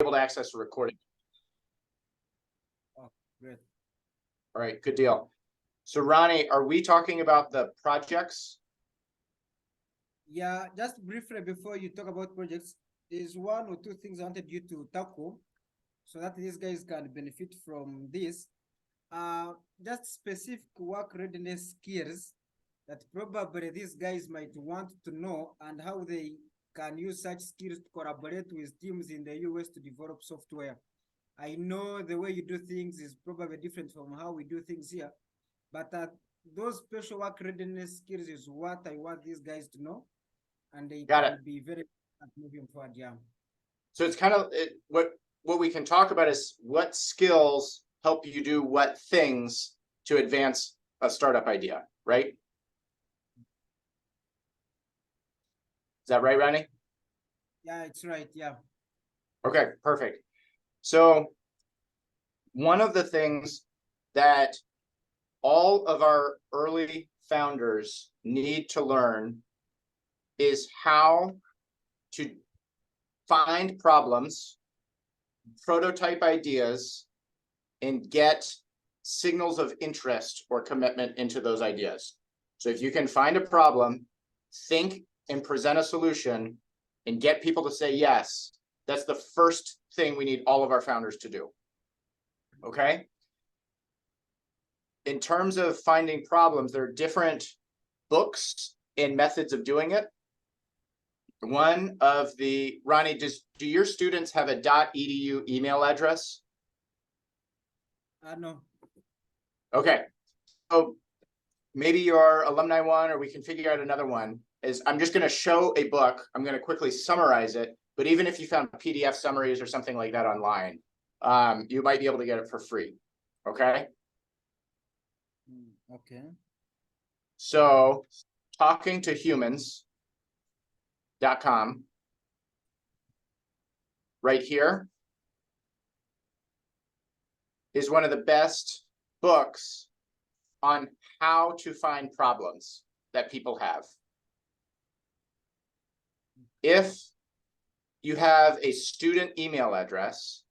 able to access the recording. Oh, great. All right, good deal. So Ronnie, are we talking about the projects? Yeah, just briefly before you talk about projects, there's one or two things I wanted you to tackle so that these guys can benefit from this. Just specific work readiness skills that probably these guys might want to know and how they can use such skills to collaborate with teams in the US to develop software. I know the way you do things is probably different from how we do things here, but those special work readiness skills is what I want these guys to know, and they can be very moving forward. Yeah. So it's kind of what we can talk about is what skills help you do what things to advance a startup idea, right? Is that right, Ronnie? Yeah, it's right. Yeah. Okay, perfect. So one of the things that all of our early founders need to learn is how to find problems, prototype ideas, and get signals of interest or commitment into those ideas. So if you can find a problem, think and present a solution, and get people to say yes, that's the first thing we need all of our founders to do. Okay? In terms of finding problems, there are different books and methods of doing it. One of the, Ronnie, do your students have a .edu email address? No. Okay. So maybe your alumni one, or we can figure out another one, is I'm just going to show a book. I'm going to quickly summarize it. But even if you found PDF summaries or something like that online, you might be able to get it for free. Okay. Okay. So talkingtohumans.com right here is one of the best books on how to find problems that people have. If you have a student email address,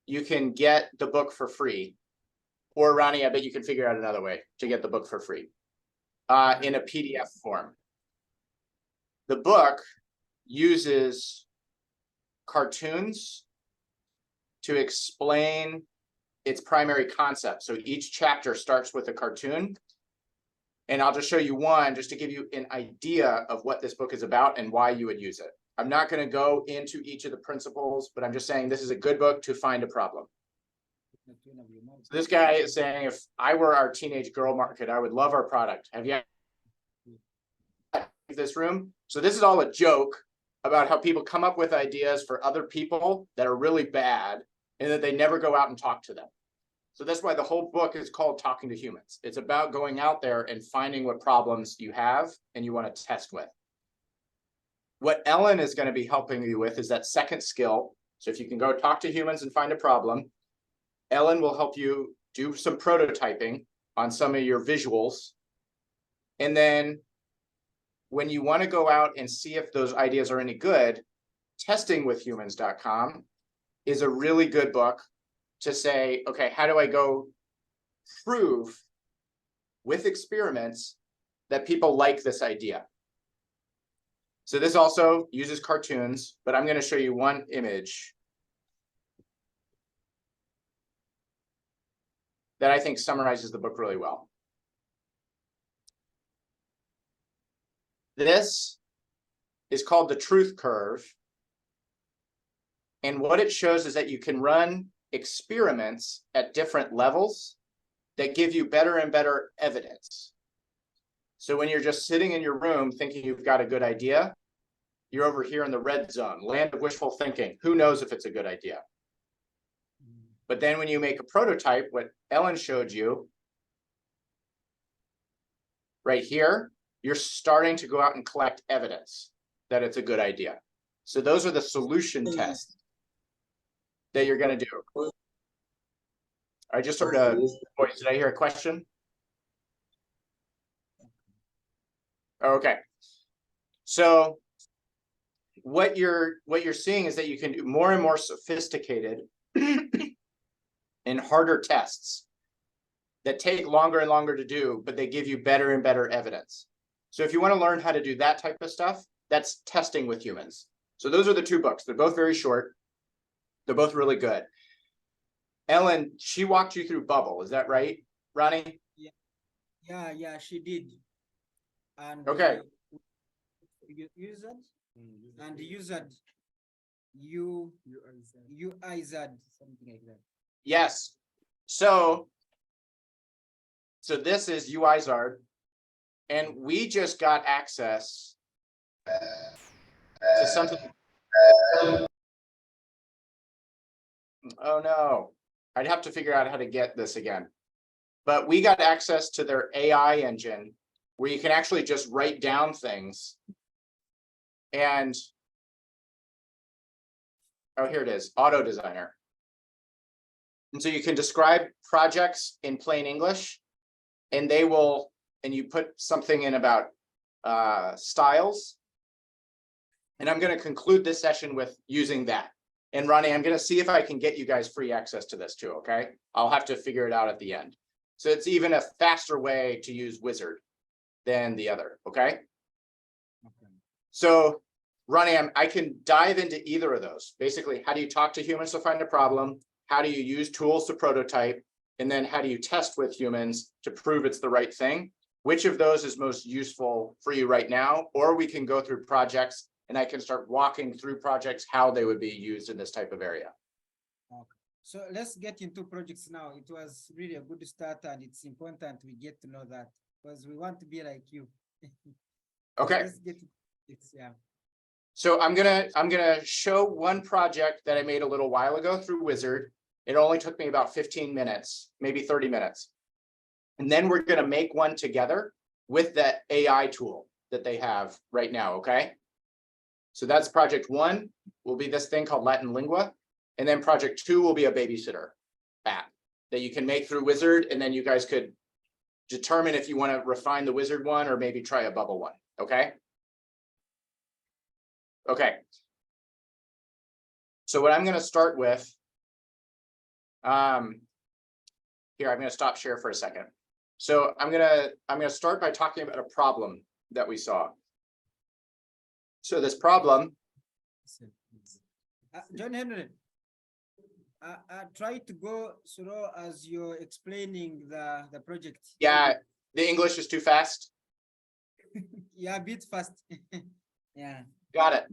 you can get the book for free. Or Ronnie, I bet you can figure out another way to get the book for free in a PDF form. The book uses cartoons to explain its primary concept. So each chapter starts with a cartoon. And I'll just show you one just to give you an idea of what this book is about and why you would use it. I'm not going to go into each of the principles, but I'm just saying this is a good book to find a problem. So this guy is saying, if I were our teenage girl market, I would love our product. Have you this room? So this is all a joke about how people come up with ideas for other people that are really bad and that they never go out and talk to them. So that's why the whole book is called Talking to Humans. It's about going out there and finding what problems you have and you want to test with. What Ellen is going to be helping you with is that second skill. So if you can go talk to humans and find a problem, Ellen will help you do some prototyping on some of your visuals. And then when you want to go out and see if those ideas are any good, testingwithhumans.com is a really good book to say, okay, how do I go prove with experiments that people like this idea? So this also uses cartoons, but I'm going to show you one image that I think summarizes the book really well. This is called the truth curve. And what it shows is that you can run experiments at different levels that give you better and better evidence. So when you're just sitting in your room thinking you've got a good idea, you're over here in the red zone, land of wishful thinking. Who knows if it's a good idea? But then when you make a prototype, what Ellen showed you right here, you're starting to go out and collect evidence that it's a good idea. So those are the solution tests that you're going to do. I just heard a voice. Did I hear a question? Okay. So what you're seeing is that you can do more and more sophisticated and harder tests that take longer and longer to do, but they give you better and better evidence. So if you want to learn how to do that type of stuff, that's testing with humans. So those are the two books. They're both very short. They're both really good. Ellen, she walked you through Bubble. Is that right, Ronnie? Yeah, she did. And Okay. Used and used UIZ, something like that. Yes. So this is UIZARD, and we just got access to something. Oh no, I'd have to figure out how to get this again. But we got access to their AI engine where you can actually just write down things. And oh, here it is, Auto Designer. And so you can describe projects in plain English, and they will, and you put something in about styles. And I'm going to conclude this session with using that. And Ronnie, I'm going to see if I can get you guys free access to this too, okay? I'll have to figure it out at the end. So it's even a faster way to use Wizard than the other, okay? Okay. So Ronnie, I can dive into either of those. Basically, how do you talk to humans to find a problem? How do you use tools to prototype? And then how do you test with humans to prove it's the right thing? Which of those is most useful for you right now? Or we can go through projects and I can start walking through projects, how they would be used in this type of area. Okay. So let's get into projects now. It was really a good start, and it's important we get to know that because we want to be like you. Okay. Let's get to it, yeah. So I'm gonna show one project that I made a little while ago through Wizard. It only took me about 15 minutes, maybe 30 minutes. And then we're gonna make one together with that AI tool that they have right now, okay? So that's project one, will be this thing called Latin Lingua. And then project two will be a babysitter app that you can make through Wizard. And then you guys could determine if you want to refine the Wizard one or maybe try a Bubble one, okay? Okay. So what I'm going to start with, here, I'm going to stop share for a second. So I'm going to start by talking about a problem that we saw. So this problem. John Henry, try to go slow as you're explaining the project. Yeah, the English is too fast. Yeah, a bit fast. Yeah. Got it.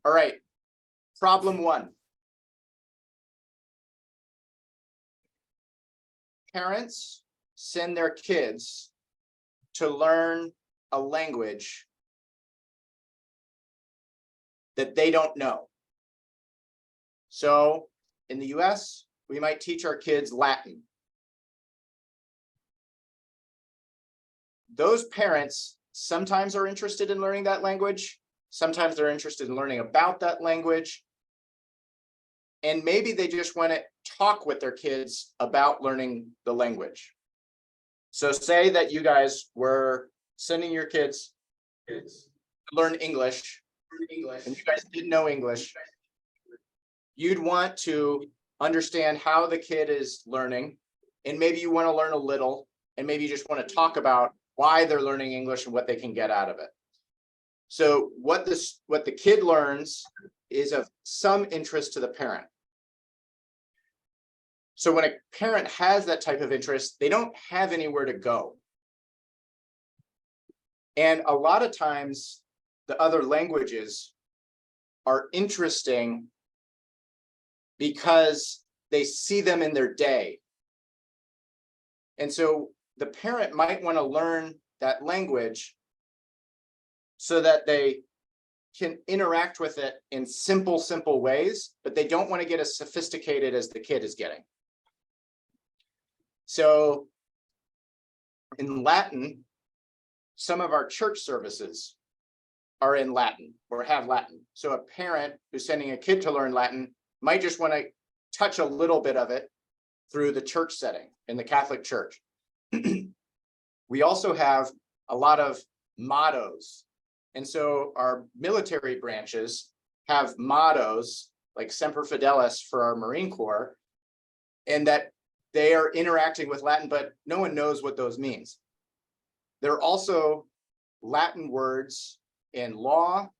All right. Problem one. Parents send their kids to learn a language that they don't know. So in the US, we might teach our kids Latin. Those parents sometimes are interested in learning that language. Sometimes they're interested in learning about that language. And maybe they just want to talk with their kids about learning the language. So say that you guys were sending your kids to learn English, and you guys didn't know English. You'd want to understand how the kid is learning, and maybe you want to learn a little, and maybe you just want to talk about why they're learning English and what they can get out of it. So what the kid learns is of some interest to the parent. So when a parent has that type of interest, they don't have anywhere to go. And a lot of times the other languages are interesting because they see them in their day. And so the parent might want to learn that language so that they can interact with it in simple ways, but they don't want to get as sophisticated as the kid is getting. So in Latin, some of our church services are in Latin or have Latin. So a parent who's sending a kid to learn Latin might just want to touch a little bit of it through the church setting in the Catholic Church. We also have a lot of mottos And so our military branches have mottos like Semper Fidelis for our Marine Corps, and that they are interacting with Latin, but no one knows what those means. There are also Latin words in law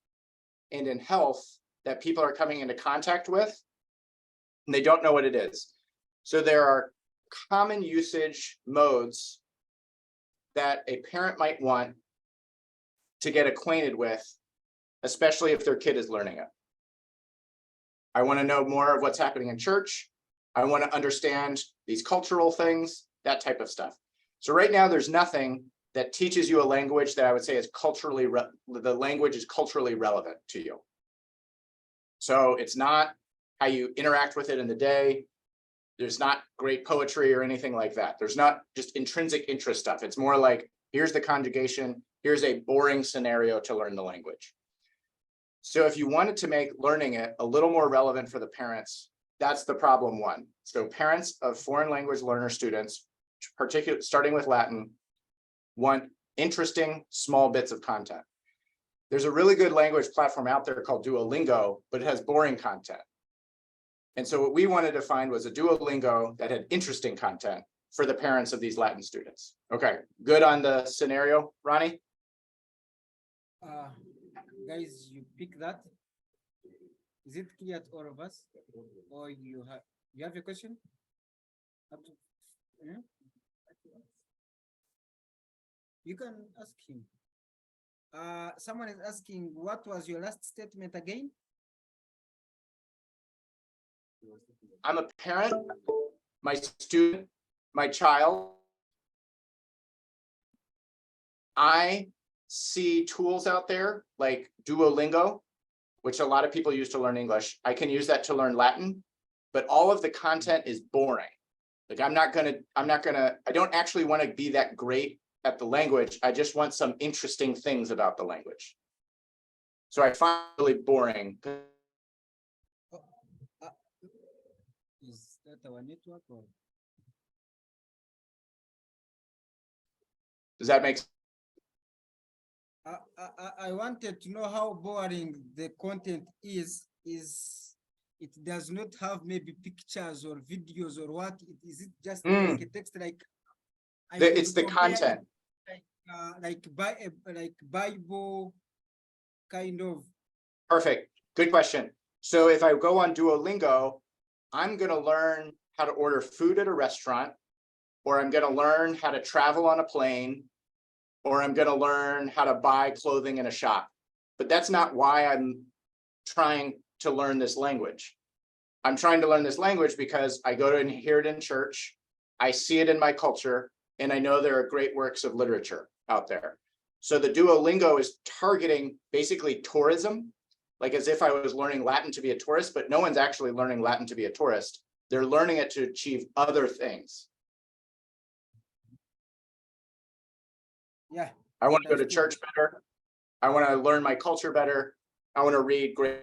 and in health that people are coming into contact with, and they don't know what it is. So there are common usage modes that a parent might want to get acquainted with, especially if their kid is learning it. I want to know more of what's happening in church. I want to understand these cultural things, that type of stuff. So right now, there's nothing that teaches you a language that I would say is culturally, the language is culturally relevant to you. So it's not how you interact with it in the day. There's not great poetry or anything like that. There's not just intrinsic interest stuff. It's more like, here's the conjugation, here's a boring scenario to learn the language. So if you wanted to make learning it a little more relevant for the parents, that's the problem one. So parents of foreign language learner students, particularly starting with Latin, want interesting small bits of content. There's a really good language platform out there called Duolingo, but it has boring content. And so what we wanted to find was a Duolingo that had interesting content for the parents of these Latin students. Okay, good on the scenario, Ronnie? Guys, you pick that. Is it clear to all of us? Or you have a question? Yeah? You can ask him. Someone is asking, what was your last statement again? I'm a parent, my student, my child. I see tools out there like Duolingo, which a lot of people use to learn English. I can use that to learn Latin, but all of the content is boring. Like I don't actually want to be that great at the language. I just want some interesting things about the language. So I find it really boring. Is that our network or? Does that make sense? I wanted to know how boring the content is it does not have maybe pictures or videos or what? Is it just like a text like? It's the content. Like Bible kind of. Perfect. Good question. So if I go on Duolingo, I'm going to learn how to order food at a restaurant, or I'm going to learn how to travel on a plane, or I'm going to learn how to buy clothing in a shop. But that's not why I'm trying to learn this language. I'm trying to learn this language because I go to hear it in church, I see it in my culture, and I know there are great works of literature out there. So the Duolingo is targeting basically tourism, like as if I was learning Latin to be a tourist, but no one's actually learning Latin to be a tourist. They're learning it to achieve other things. Yeah. I want to go to church better. I want to learn my culture better. I want to read great.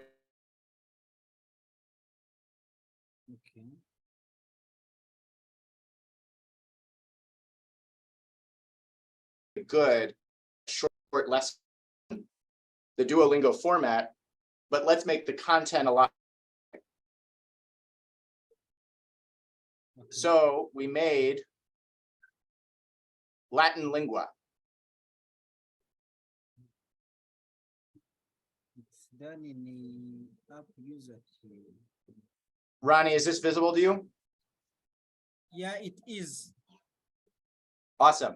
Okay. Good short lesson, the Duolingo format, but let's make the content a lot. Okay. So we made Latin Lingua. It's done in the app user. Ronnie, is this visible to you? Yeah, it is. Awesome.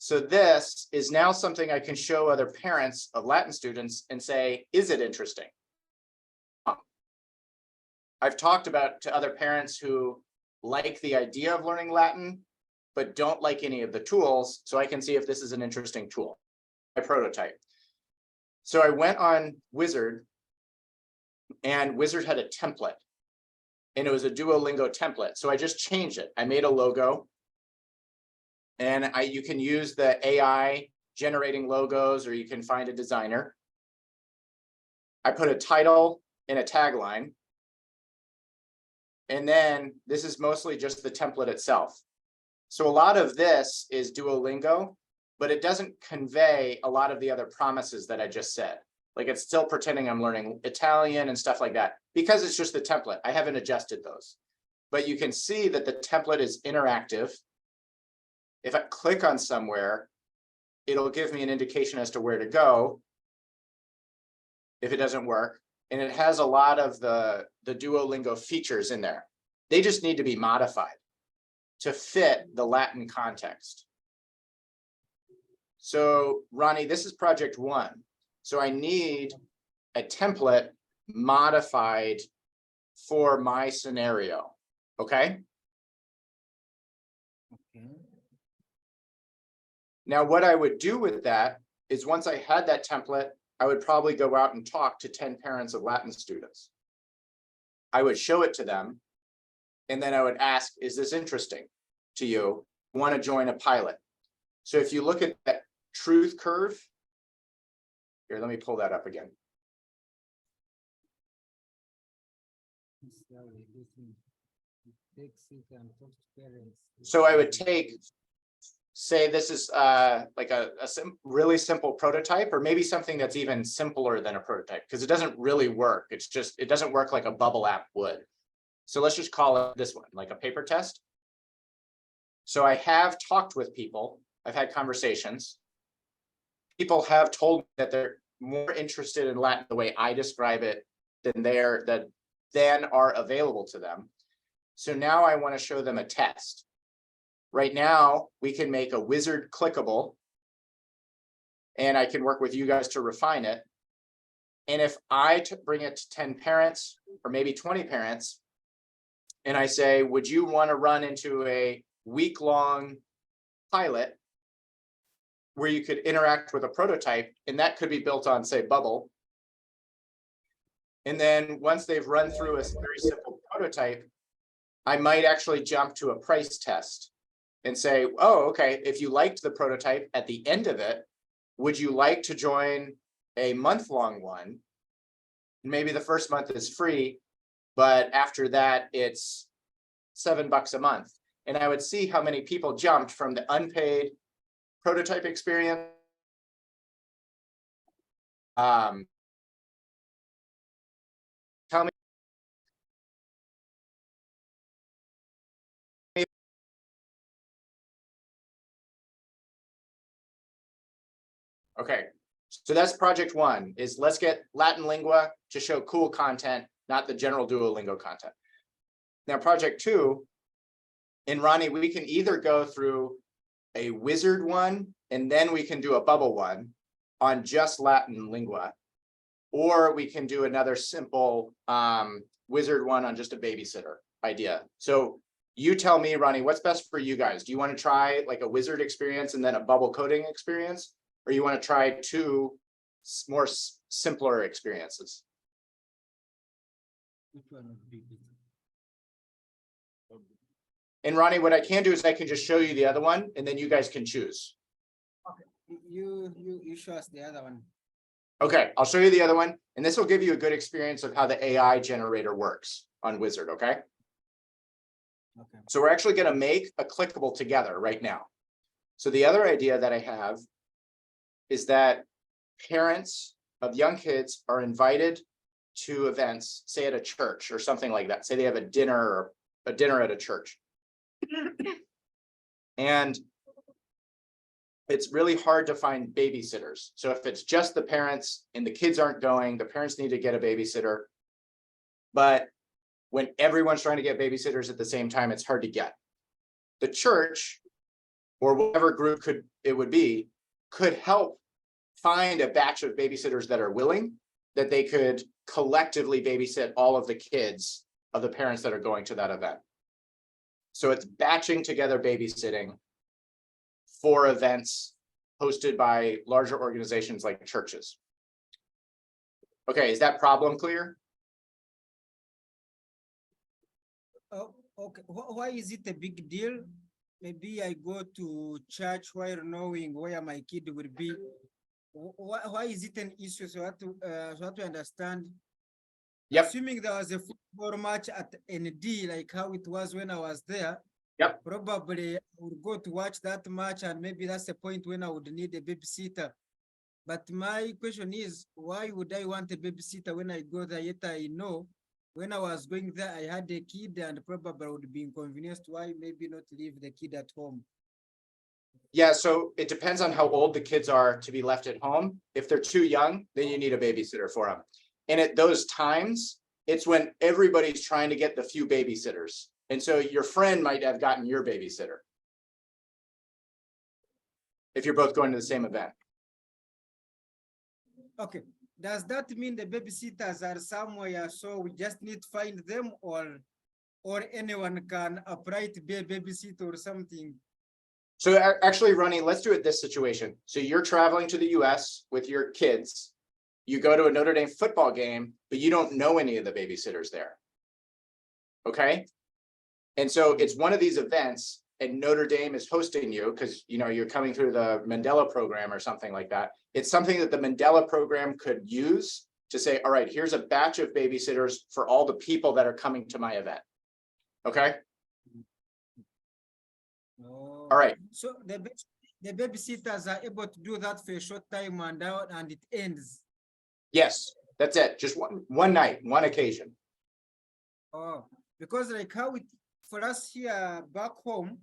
So this is now something I can show other parents of Latin students and say, is it interesting? I've talked about to other parents who like the idea of learning Latin, but don't like any of the tools. So I can see if this is an interesting tool. My prototype. So I went on Wizard, and Wizard had a template, and it was a Duolingo template. So I just changed it. I made a logo, and you can use the AI generating logos, or you can find a designer. I put a title and a tagline. And then this is mostly just the template itself. So a lot of this is Duolingo, but it doesn't convey a lot of the other promises that I just said. Like it's still pretending I'm learning Italian and stuff like that because it's just the template. I haven't adjusted those, but you can see that the template is interactive. If I click on somewhere, it'll give me an indication as to where to go if it doesn't work. And it has a lot of the Duolingo features in there. They just need to be modified to fit the Latin context. So Ronnie, this is project 1. So I need a template modified for my scenario, okay? Okay. Now, what I would do with that is once I had that template, I would probably go out and talk to 10 parents of Latin students. I would show it to them, and then I would ask, is this interesting to you? Want to join a pilot? So if you look at that truth curve, here, let me pull that up again. So I would take, say this is like a really simple prototype, or maybe something that's even simpler than a prototype, because it doesn't really work. It's just, it doesn't work like a bubble app would. So let's just call it this one, like a paper test. So I have talked with people, I've had conversations. People have told me that they're more interested in Latin the way I describe it than are available to them. So now I want to show them a test. Right now, we can make a wizard clickable, and I can work with you guys to refine it. And if I bring it to 10 parents or maybe 20 parents, and I say, would you want to run into a week-long pilot where you could interact with a prototype, and that could be built on, say, Bubble. And then once they've run through a very simple prototype, I might actually jump to a price test and say, oh, okay, if you liked the prototype at the end of it, would you like to join a month-long one? Maybe the first month is free, but after that, it's $7 a month. And I would see how many people jumped from the unpaid prototype experience. Tell me. Okay, so that's project 1, is let's get Latin Lingua to show cool content, not the general Duolingo content. Now, project 2, in Ronnie, we can either go through a wizard one, and then we can do a bubble one on just Latin Lingua, or we can do another simple wizard one on just a babysitter idea. So you tell me, Ronnie, what's best for you guys? Do you want to try like a wizard experience and then a bubble coding experience? Or you want to try 2 more simpler experiences? Which one would be better? And Ronnie, what I can do is I can just show you the other one, and then you guys can choose. Okay, you show us the other one. Okay, I'll show you the other one, and this will give you a good experience of how the AI generator works on Wizard, okay? Okay. So we're actually going to make a clickable together right now. So the other idea that I have is that parents of young kids are invited to events, say at a church or something like that. Say they have a dinner at a church. And it's really hard to find babysitters. So if it's just the parents and the kids aren't going, the parents need to get a babysitter. But when everyone's trying to get babysitters at the same time, it's hard to get. The church, or whatever group it would be, could help find a batch of babysitters that are willing, that they could collectively babysit all of the kids of the parents that are going to that event. So it's batching together babysitting for events hosted by larger organizations like churches. Okay, is that problem clear? Oh, okay. Why is it a big deal? Maybe I go to church while knowing where my kid will be. Why is it an issue? So I have to understand. Yep. Assuming there was a football match at ND, like how it was when I was there, Yep. Probably I would go to watch that match, and maybe that's the point when I would need a babysitter. But my question is, why would I want a babysitter when I go there? Yet I know when I was going there, I had a kid, and probably I would be inconvenienced. Why maybe not leave the kid at home? Yeah, so it depends on how old the kids are to be left at home. If they're too young, then you need a babysitter for them. And at those times, it's when everybody's trying to get the few babysitters. And so your friend might have gotten your babysitter if you're both going to the same event. Okay. Does that mean the babysitters are somewhere, so we just need to find them, or anyone can apply to be a babysitter or something? So actually, Ronnie, let's do it this situation. So you're traveling to the US with your kids. You go to a Notre Dame football game, but you don't know any of the babysitters there. Okay. And so it's one of these events, and Notre Dame is hosting you because you're coming through the Mandela program or something like that. It's something that the Mandela program could use to say, all right, here's a batch of babysitters for all the people that are coming to my event. Okay. Oh. All right. So the babysitters are able to do that for a short time, and it ends. Yes, that's it. Just one night, one occasion. Oh, because like how it for us here back home,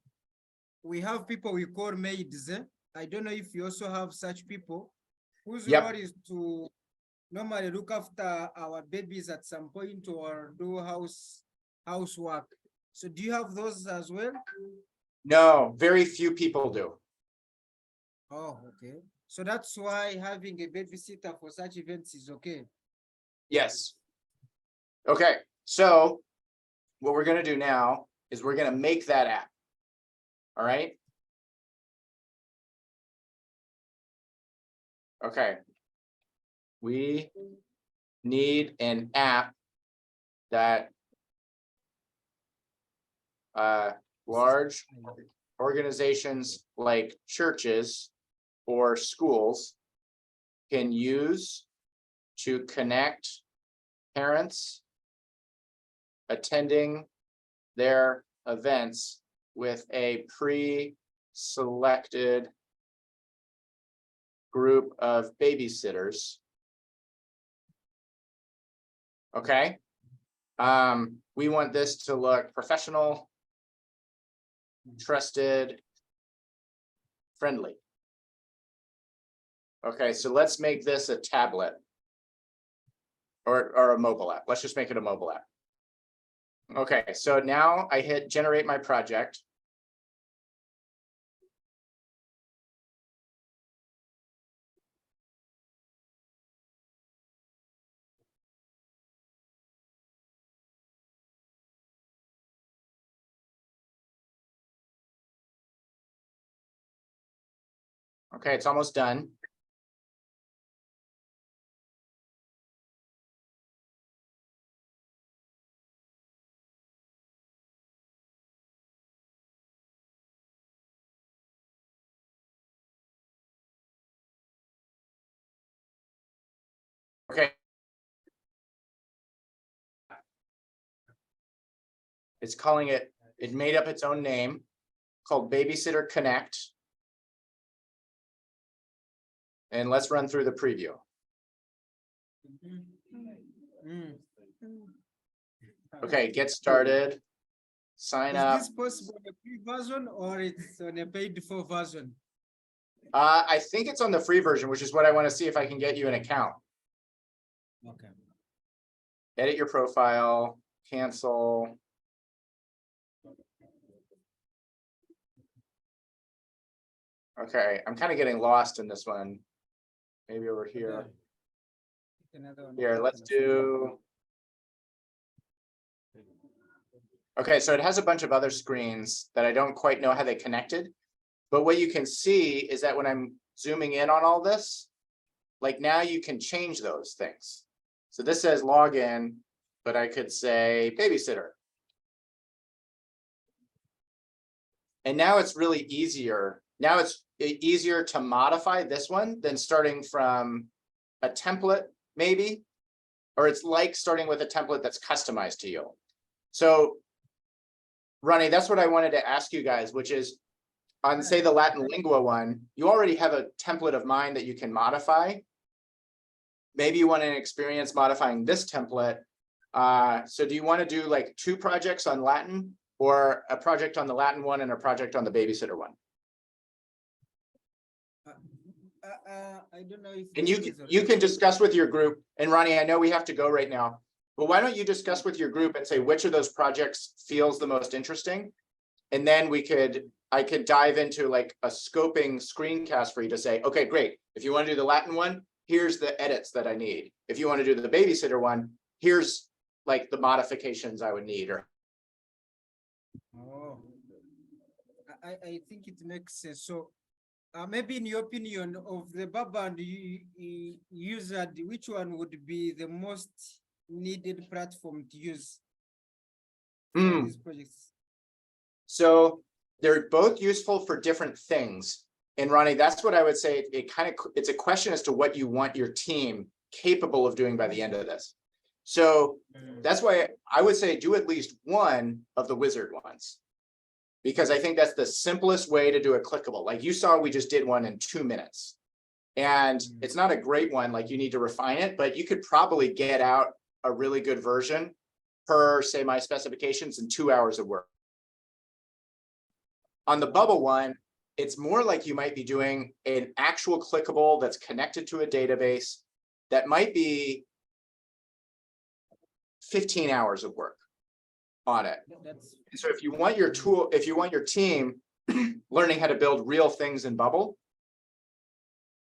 we have people we call maids. I don't know if you also have such people whose Yep. role is to normally look after our babies at some point or do housework. So do you have those as well? No, very few people do. Oh, okay. So that's why having a babysitter for such events is okay. Yes. Okay, so what we're going to do now is we're going to make that app. All right. Okay. We need an app that large organizations like churches or schools can use to connect parents attending their events with a pre-selected group of babysitters. Okay. We want this to look professional, trusted, friendly. Okay, so let's make this a tablet or a mobile app. Let's just make it a mobile app. Okay, so now I hit generate my project. Okay, it's almost done. Okay. It's calling it, it made up its own name called Babysitter Connect. And let's run through the preview. Okay, get started. Sign up. Is this possible on a free version or it's on a paid for version? I think it's on the free version, which is what I want to see if I can get you an account. Okay. Edit your profile, cancel. Okay, I'm kind of getting lost in this one. Maybe over here. Here, let's do. Okay, so it has a bunch of other screens that I don't quite know how they connected. But what you can see is that when I'm zooming in on all this, like now you can change those things. So this says login, but I could say babysitter. And now it's really easier. Now it's easier to modify this one than starting from a template, maybe, or it's like starting with a template that's customized to you. So Ronnie, that's what I wanted to ask you guys, which is on, say, the Latin lingua one, you already have a template of mine that you can modify. Maybe you want an experience modifying this template. So do you want to do like 2 projects on Latin, or a project on the Latin one and a project on the babysitter one? I don't know if. And you can discuss with your group, and Ronnie, I know we have to go right now, but why don't you discuss with your group and say which of those projects feels the most interesting? And then I could dive into like a scoping screencast for you to say, okay, great. If you want to do the Latin one, here's the edits that I need. If you want to do the babysitter one, here's like the modifications I would need. Or Oh, I think it makes sense. So maybe in your opinion of the Baba and user, which one would be the most needed platform to use for these projects? So they're both useful for different things. And Ronnie, that's what I would say. It's a question as to what you want your team capable of doing by the end of this. So that's why I would say do at least one of the wizard ones, because I think that's the simplest way to do a clickable. Like you saw, we just did one in 2 minutes, and it's not a great one. Like you need to refine it, but you could probably get out a really good version per, say, my specifications in 2 hours of work. On the bubble one, it's more like you might be doing an actual clickable that's connected to a database that might be 15 hours of work on it. So if you want your tool, if you want your team learning how to build real things in Bubble,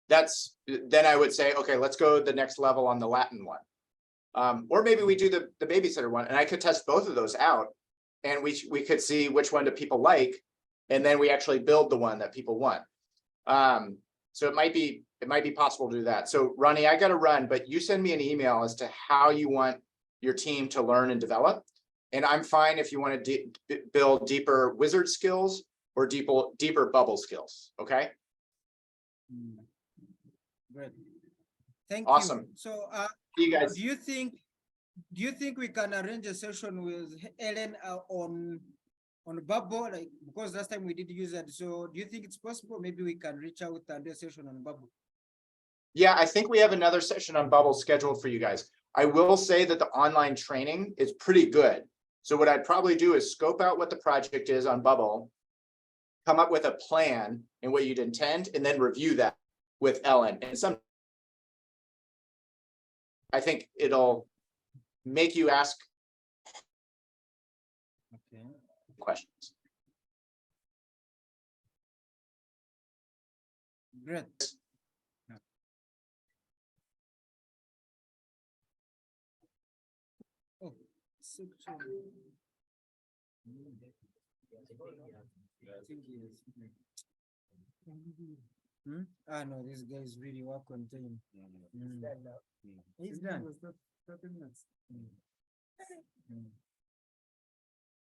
then I would say, okay, let's go the next level on the Latin one. Or maybe we do the babysitter one, and I could test both of those out, and we could see which one do people like, and then we actually build the one that people want. So it might be possible to do that. So Ronnie, I got to run, but you send me an email as to how you want your team to learn and develop. And I'm fine if you want to build deeper wizard skills or deeper bubble skills. Okay. Great. Thank Awesome. you. So you guys. do you think we can arrange a session with Ellen on Bubble, like, because last time we did use that? So do you think it's possible? Maybe we can reach out and do a session on Bubble. Yeah, I think we have another session on Bubble scheduled for you guys. I will say that the online training is pretty good. So what I'd probably do is scope out what the project is on Bubble, come up with a plan and what you'd intend, and then review that with Ellen. And I think it'll make you ask questions. Great. Oh, no, this guy is really well contained. He's done.